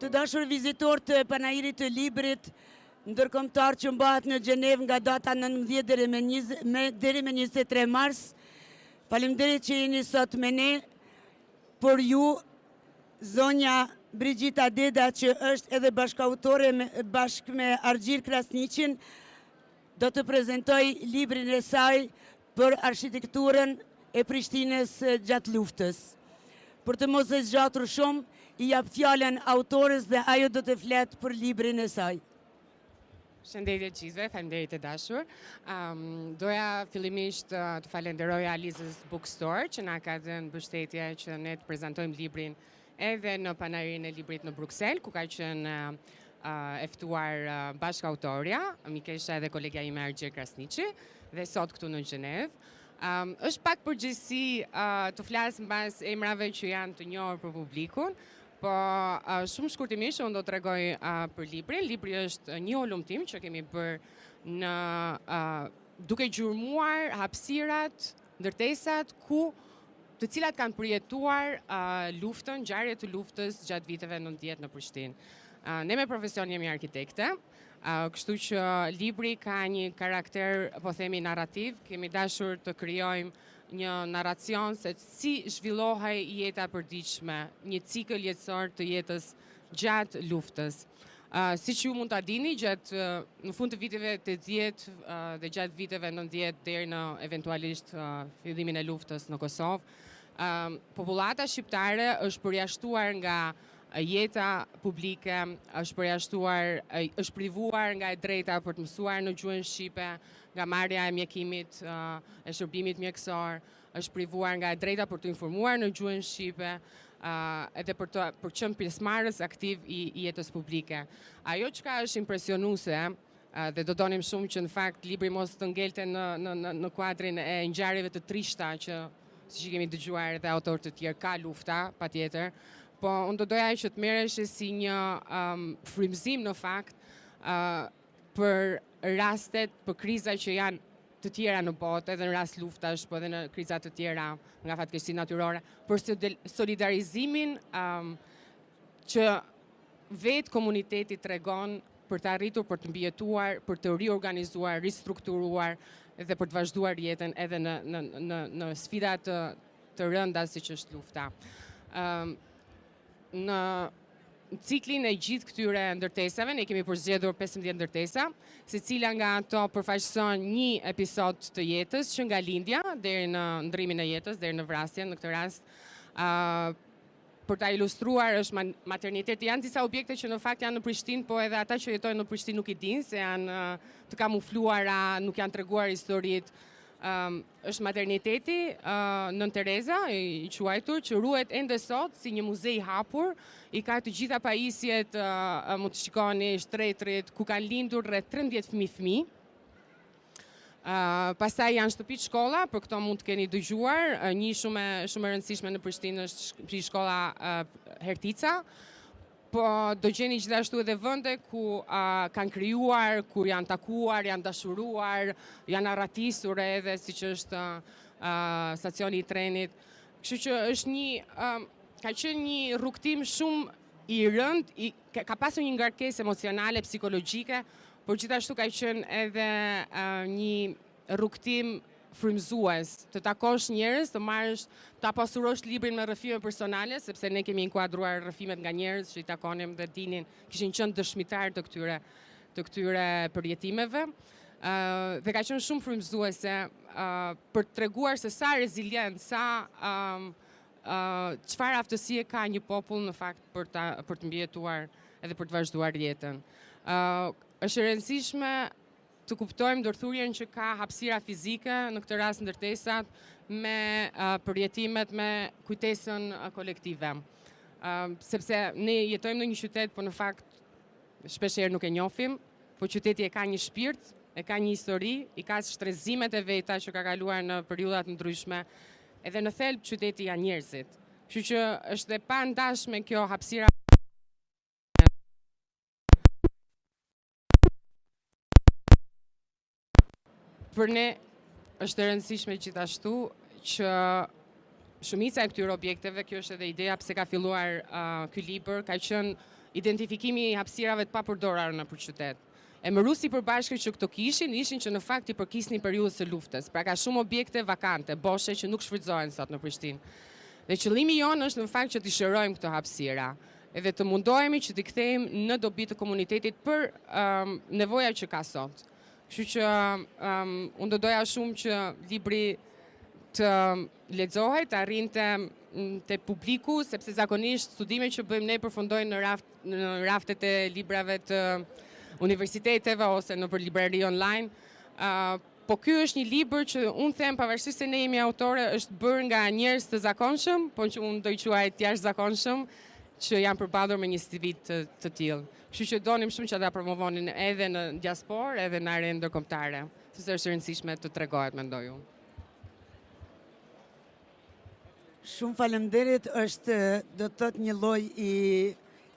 Të dashur vizitor të panajirit të librit ndërkombëtar që mbahet në Gjenevë nga data 19 deri me 23 mars. Faleminderit që jeni sot me ne. Por ju, zonja Brigjita Deda, që është edhe bashkautore bashkë me Argjir Krasniqin, do të prezentoj librin e saj për arkitekturën e Prishtinës gjatë luftës. Për të mos e zgjatur shumë, I jap fjalën autores dhe ajo do të fletë për librin e saj. Shëndetje gjithëve, faleminderit e dashur. Doja fillimisht të falenderoj Alizës Bookstore që na ka dhënë mbështetje që ne të prezantojmë librin edhe në panarinë e librit në Bruksel, ku ka qenë e ftuar bashkautorja, mikesha edhe kolegja ime Argjir Krasniqi, dhe sot këtu në Gjenevë. Është pak përgjithësi të flas mbas emrave që janë të njohur për publikun, po shumë shkurtimisht unë do të tregoj për librin. Libri është një holumtim që kemi bërë në duke gjurmuar hapësirat, ndërtesat të cilat kanë përjetuar luftën, ngjarje të luftës gjatë viteve 90 në Prishtinë. Ne me profesion jemi arkitekte, kështu që libri ka një karakter, po themi, narrativ. Kemi dashur të krijojmë një narracion se si zhvillohej jeta e përditshme, një cikël jetësor të jetës gjatë luftës. Siç ju mund ta dini, në fund të viteve 80 dhe gjatë viteve 90 deri në eventualisht fillimin e luftës në Kosovë, popullata shqiptare është përjashtuar nga jeta publike, është privuar nga e drejta për të mësuar në gjuhën shqipe, nga marrja e mjekimit, e shërbimit mjekësor, është privuar nga e drejta për të informuar në gjuhën shqipe, edhe për qenë pjesëmarrës aktiv I jetës publike. Ajo çka është impresionuese, dhe do donim shumë që në fakt libri mos të ngelte në kuadrin e ngjarjeve të trishta që siç kemi dëgjuar edhe autorë të tjerë, ka lufta, patjetër, po unë do doja që të merresh si një frymëzim në fakt për rastet, për kriza që janë të tjera në botë, edhe në rast luftash, po edhe në kriza të tjera nga fatkeqësi natyrore, për solidarizimin që vetë komuniteti tregon për të arritur, për të mbijetuar, për të riorganizuar, ristrukturuar dhe për të vazhduar jetën edhe në sfida të rënda siç është lufta. Në ciklin e gjithë këtyre ndërtesave, ne kemi përzgjedhur 15 ndërtesa, secila nga ato përfaqëson një episod të jetës, që nga lindja deri në ndrimin e jetës, deri në vrasjen në këtë rast. Për ta ilustruar është materniteti. Janë disa objekte që në fakt janë në Prishtinë, po edhe ata që jetojnë në Prishtinë nuk I dinë, se janë të kamufluara, nuk janë treguar historitë. Është materniteti Nën Tereza, I quajtur, që ruhet ende sot si një muze I hapur, I ka të gjitha pajisjet, mund të shikoni, shtretrit, ku kanë lindur rreth 13 fëmijë. Pastaj janë shtëpitë shkolla, për këto mund të keni dëgjuar, një shumë e rëndësishme në Prishtinë është shkolla Hertica. Po do gjeni gjithashtu edhe vende ku kanë krijuar, ku janë takuar, janë dashuruar, janë arratisur edhe siç është stacioni I trenit. Kështu që është ka qenë një rrugtim shumë I rëndë, ka pasur një ngarkesë emocionale, psikologjike, por gjithashtu ka qenë edhe një rrugtim frymëzues, të takosh njerëz, të marrësh, ta pasurosh librin me rrëfime personale, sepse ne kemi inkuadruar rrëfimet nga njerëz që I takonim dhe dinin, kishin qenë dëshmitar të këtyre përjetimeve. Dhe ka qenë shumë frymëzuese për të treguar se sa rezilient, sa çfarë aftësie ka një popull në fakt për të mbijetuar edhe për të vazhduar jetën. Është e rëndësishme të kuptojmë ndërthurjen që ka hapësira fizike, në këtë rast ndërtesat, me përjetimet, me kujtesën kolektive. Sepse ne jetojmë në një qytet, po në fakt shpeshherë nuk e njohim, po qyteti e ka një shpirt, e ka një histori, I ka shtrezimet e veta që ka kaluar në periudhat ndryshme, edhe në thelb qyteti janë njerëzit. Kështu që është e pandashme kjo hapësira. Për ne është e rëndësishme gjithashtu që shumica e këtyre objekteve, kjo është edhe ideja pse ka filluar ky libër, ka qenë identifikimi i hapësirave të papërdorura në qytet. Emëruesi i përbashkët që këto ishin që në fakt i përkisnin periudhës së luftës. Pra ka shumë objekte vakante, boshe që nuk shfrytëzohen sot në Prishtinë. Dhe qëllimi jonë është në fakt që t'i shërojmë këto hapësira, edhe të mundohemi që t'i kthejmë në dobi të komunitetit për nevoja që ka sot. Kështu që unë do doja shumë që libri të lexohet, të arrinte te publiku, sepse zakonisht studimet që bëjmë ne përfundojnë në raftet e librave të universiteteve ose në për librari online. Po ky është një libër që unë them pavarësisht se ne jemi autore, është bërë nga njerëz të zakonshëm, po që unë do i quaj të jashtëzakonshëm, që janë përballur me një stil të tillë. Kështu që donim shumë që ta promovonin edhe në diasporë, edhe në arenë ndërkombëtare, sepse është e rëndësishme të tregohet, mendoj unë. Shumë faleminderit, është do të thotë një lloj i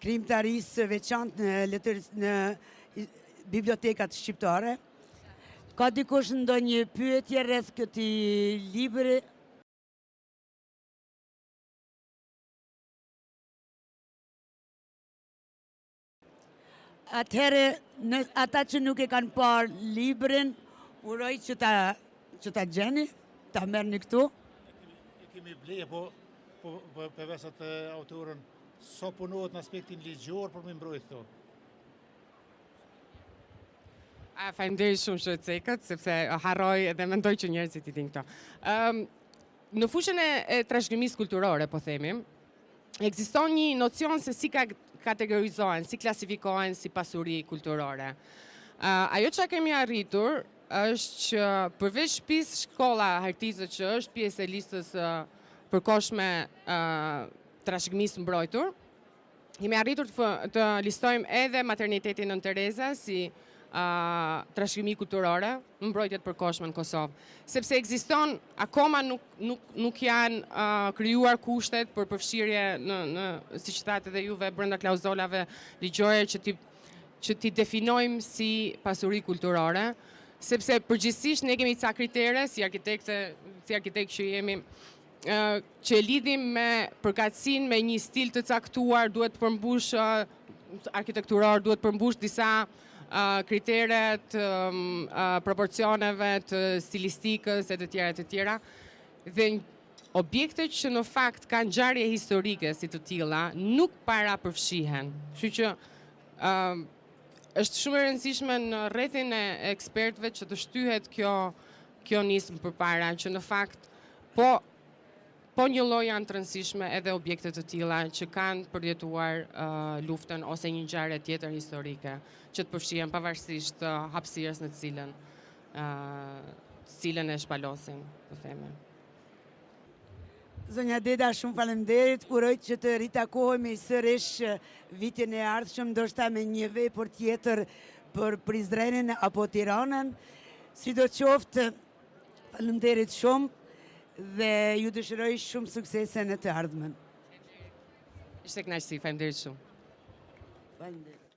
krijimtarisë së veçantë në bibliotekat shqiptare. Ka dikush ndonjë pyetje rreth këtij libri? Atëherë, ata që nuk e kanë parë librin, uroj që ta gjeni, ta merrni këtu. E kemi ble, po përveç atë autorën, so punohet në aspektin ligjor për me mbrojtë këto. Faleminderit shumë që cekët, sepse harroj edhe mendoj që njerëzit i dinë këto. Në fushën e trashëgimisë kulturore, po themi, ekziston një nocion se si kategorizohen, si klasifikohen si pasuri kulturore. Ajo që kemi arritur është që përveç shtëpisë shkolla Hartizë që është pjesë e listës përkohshme trashëgimisë mbrojtur, kemi arritur të listojmë edhe maternitetin Nën Tereza si trashëgimi kulturore, mbrojtjet përkohshme në Kosovë. Sepse ekziston, akoma nuk janë krijuar kushtet për përfshirje në siç thatë edhe juve brenda klauzolave ligjore që ti definojmë si pasuri kulturore, sepse përgjithsisht ne kemi ca kritere si arkitekt që jemi që e lidhim me përkatësinë me një stil të caktuar, duhet të përmbush arkitekturor, duhet të përmbush disa kriteret proporcioneve të stilistikës e të tjera, dhe objektet që në fakt kanë ngjarje historike si të tilla nuk para përfshihen. Kështu që është shumë e rëndësishme në rrethin e ekspertëve që të shtyhet kjo nismë përpara, që në fakt po një lloj janë të rëndësishme edhe objekte të tilla që kanë përjetuar luftën ose një ngjarje tjetër historike, që të përfshihen pavarësisht hapësirës në të cilën e shpalosin, po themi. Zonja Deda, shumë faleminderit. Uroj që të ritakohemi sërish vitin e ardhshëm, ndoshta me një vepër tjetër për Prizrenin apo Tiranën. Sidoqoftë, faleminderit shumë dhe ju dëshiroj shumë suksese në të ardhmen. Ishte kënaqësi, faleminderit shumë. Faleminderit.